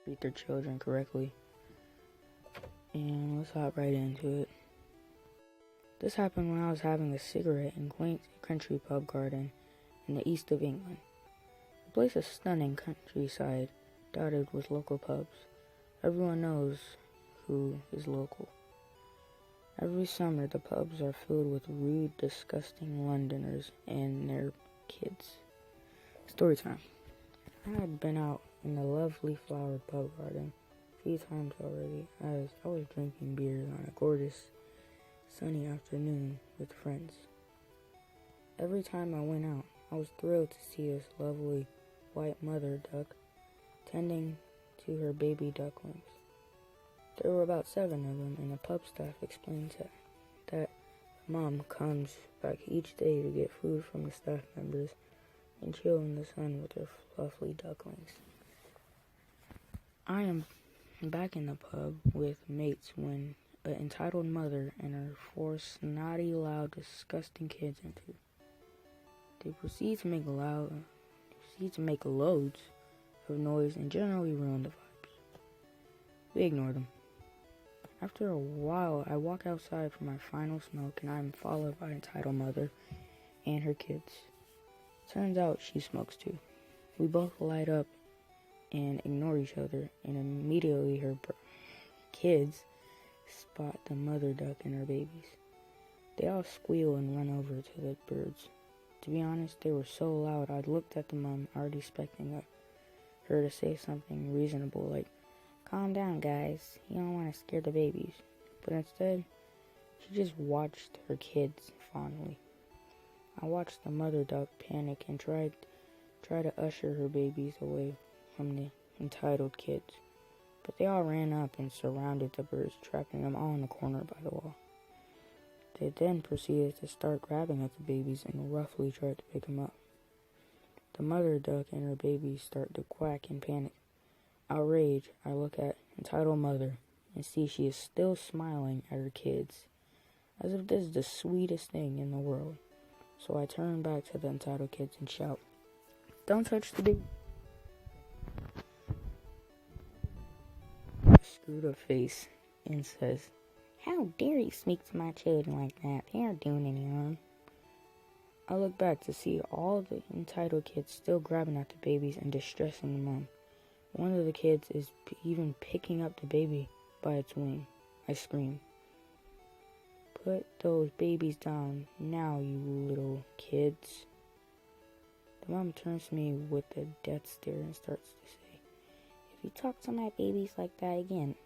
Treat their children correctly. And let's hop right into it. This happened when I was having a cigarette in quaint country pub garden in the east of England. The place is stunning countryside, dotted with local pubs. Everyone knows who is local. Every summer, the pubs are filled with rude, disgusting Londoners and their kids. Story time. I had been out in the lovely flowered pub garden a few times already, as I was drinking beers on a gorgeous, sunny afternoon with friends. Every time I went out, I was thrilled to see this lovely white mother duck tending to her baby ducklings. There were about 7 of them, and the pub staff explained that mom comes back each day to get food from the staff members and chill in the sun with her fluffy ducklings. I am back in the pub with mates when an entitled mother and her 4 snotty, loud, disgusting kids enter. They proceed to make loads of noise and generally ruin the vibes. We ignore them. After a while, I walk outside for my final smoke, and I am followed by entitled mother and her kids. Turns out she smokes too. We both light up and ignore each other, and immediately her kids spot the mother duck and her babies. They all squeal and run over to the birds. To be honest, they were so loud, I looked at the mom, already expecting her to say something reasonable like, "Calm down, guys. You don't want to scare the babies." But instead, she just watched her kids fondly. I watched the mother duck panic and try to usher her babies away from the entitled kids. But they all ran up and surrounded the birds, trapping them all in the corner by the wall. They then proceeded to start grabbing at the babies and roughly tried to pick them up. The mother duck and her babies start to quack in panic. Outraged, I look at entitled mother and see she is still smiling at her kids, as if this is the sweetest thing in the world. So I turn back to the entitled kids and shout, "Don't touch the baby." Screwed up face and says, "How dare you speak to my children like that? They aren't doing any harm." I look back to see all the entitled kids still grabbing at the babies and distressing the mom. One of the kids is even picking up the baby by its wing. I scream, "Put those babies down now, you little kids." The mom turns to me with a death stare and starts to say, "If you talk to my babies like that again."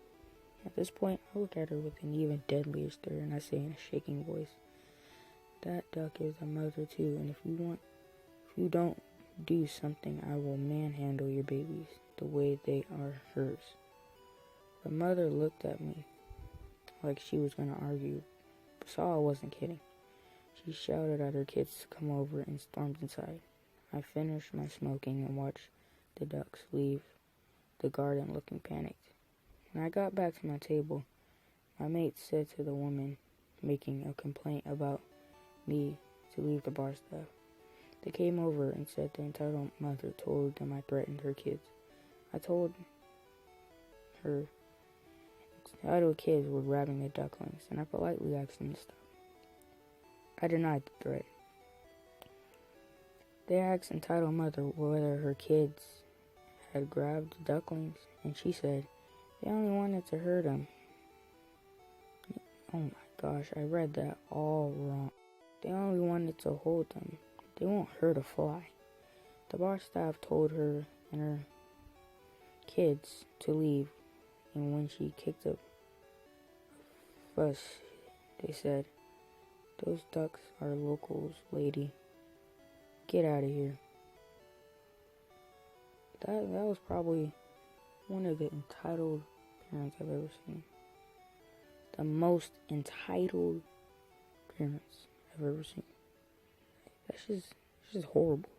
At this point, I look at her with an even deadlier stare and I say in a shaking voice, "That duck is a mother too, and if you don't do something, I will manhandle your babies the way they are hers." The mother looked at me like she was going to argue, but saw I wasn't kidding. She shouted at her kids to come over and stormed inside. I finished my smoking and watched the ducks leave the garden looking panicked. When I got back to my table, my mate said to the woman making a complaint about me to leave the bar staff. They came over and said the entitled mother told them I threatened her kids. I told her entitled kids were grabbing the ducklings, and I politely asked them to stop. I denied the threat. They asked entitled mother whether her kids had grabbed the ducklings, and she said they only wanted to hurt them. Oh my gosh, I read that all wrong. They only wanted to hold them. They won't hurt a fly. The bar staff told her and her kids to leave, and when she kicked up a fuss, they said, "Those ducks are locals, lady. Get out of here." That was probably one of the entitled parents I've ever seen. The most entitled parents I've ever seen. That's just horrible.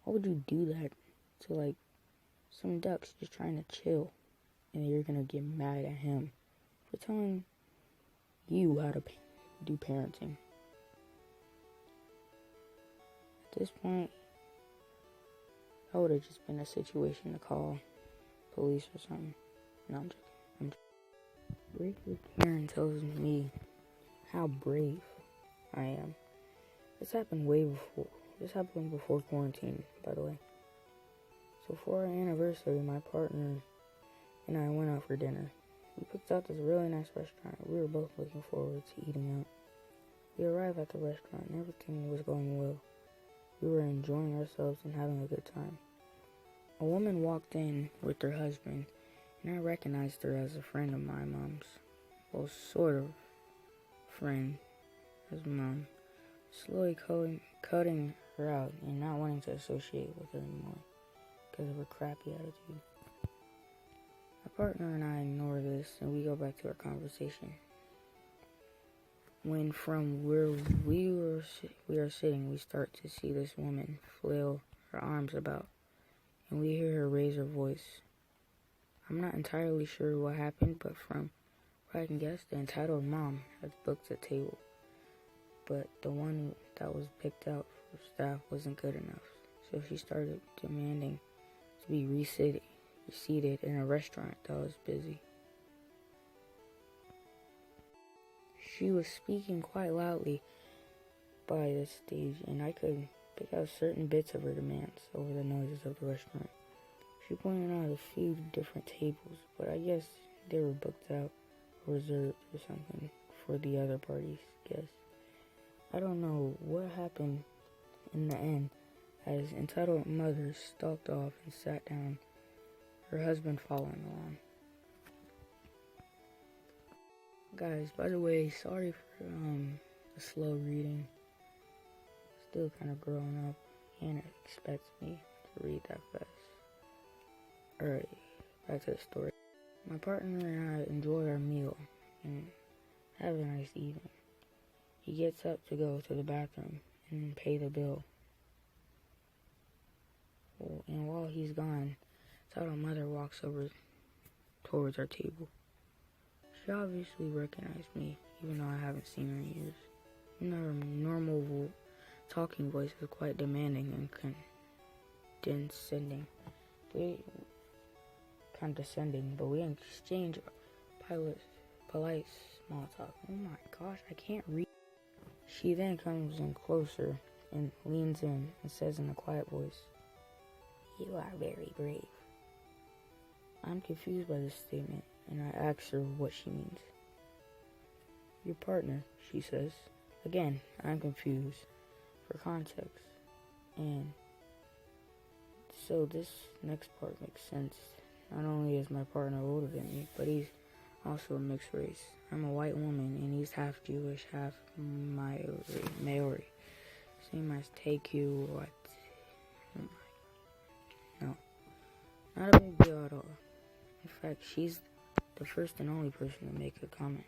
Why would you do that to like some ducks just trying to chill, and you're gonna get mad at him for telling you how to do parenting? this point, that would have just been a situation to call police or something. No, I'm joking. Rachel Karen tells me how brave I am. This happened before quarantine, by the way. So for our anniversary, my partner and I went out for dinner. We picked out this really nice restaurant. We were both looking forward to eating out. We arrived at the restaurant and everything was going well. We were enjoying ourselves and having a good time. A woman walked in with her husband, and I recognized her as a friend of my mom's. Well, sort of friend as mom. Slowly cutting her out and not wanting to associate with her anymore because of her crappy attitude. My partner and I ignore this and we go back to our conversation. When from where we are sitting, we start to see this woman flail her arms about, and we hear her raise her voice. I'm not entirely sure what happened, but from what I can guess, the entitled mom had booked a table, but the one that was picked out for staff wasn't good enough, so she started demanding to be reseated in a restaurant that was busy. She was speaking quite loudly by the stage, and I could pick out certain bits of her demands over the noises of the restaurant. She pointed out a few different tables, but I guess they were booked out or reserved or something for the other party's guests. I don't know what happened in the end, as entitled mother stalked off and sat down, her husband following along. Guys, by the way, sorry for the slow reading. Still kind of growing up. Can't expect me to read that fast. Alright, back to the story. My partner and I enjoy our meal and have a nice evening. He gets up to go to the bathroom and pay the bill. And while he's gone, entitled mother walks over towards our table. She obviously recognized me, even though I haven't seen her in years. Her normal talking voice is quite demanding and condescending, but we exchange polite small talk. Oh my gosh, I can't read. She then comes in closer and leans in and says in a quiet voice, "You are very brave." I'm confused by this statement, and I ask her what she means. "Your partner," she says. Again, I'm confused for context, and so this next part makes sense. Not only is my partner older than me, but he's also a mixed race. I'm a white woman, and he's half Jewish, half Maori. Same as take you what? Oh my. No, not a big deal at all. In fact, she's the first and only person to make a comment.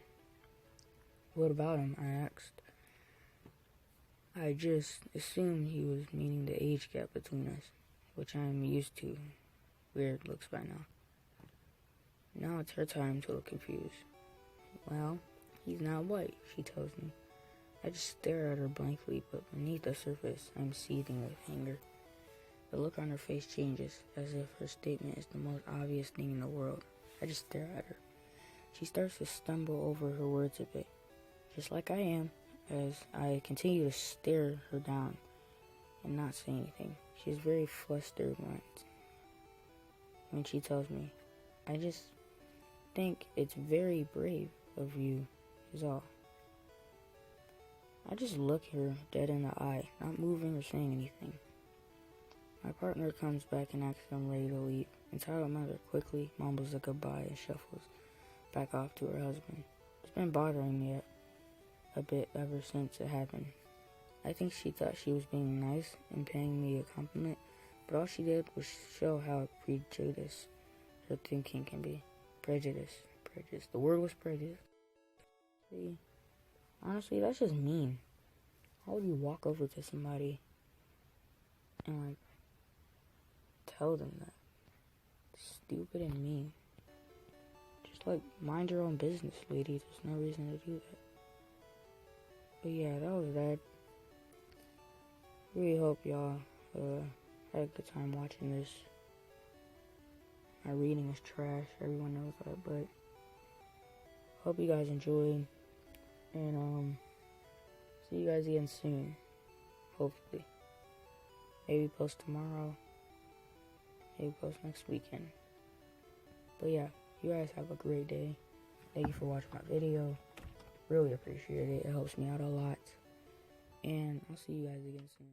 What about him? I asked. I just assumed he was meaning the age gap between us, which I'm used to. Weird looks by now. Now it's her time to look confused. Well, he's not white, she tells me. I just stare at her blankly, but beneath the surface, I'm seething with anger. The look on her face changes, as if her statement is the most obvious thing in the world. I just stare at her. She starts to stumble over her words a bit, just like I am, as I continue to stare her down and not say anything. She's very flustered when she tells me, "I just think it's very brave of you, is all." I just look her dead in the eye, not moving or saying anything. My partner comes back and asks if I'm ready to leave. Entitled mother quickly mumbles a goodbye and shuffles back off to her husband. It's been bothering me a bit ever since it happened. I think she thought she was being nice and paying me a compliment, but all she did was show how prejudiced her thinking can be. Prejudice. The word was prejudice. See, honestly, that's just mean. How would you walk over to somebody and tell them that? Stupid and mean. Just mind your own business, lady. There's no reason to do that. But yeah, that was that. really hope y'all had a good time watching this. My reading is trash, everyone knows that, but hope you guys enjoyed, and see you guys again soon, hopefully. Maybe post tomorrow, maybe post next weekend. But yeah, you guys have a great day. Thank you for watching my video. Really appreciate it. It helps me out a lot. And I'll see you guys again soon.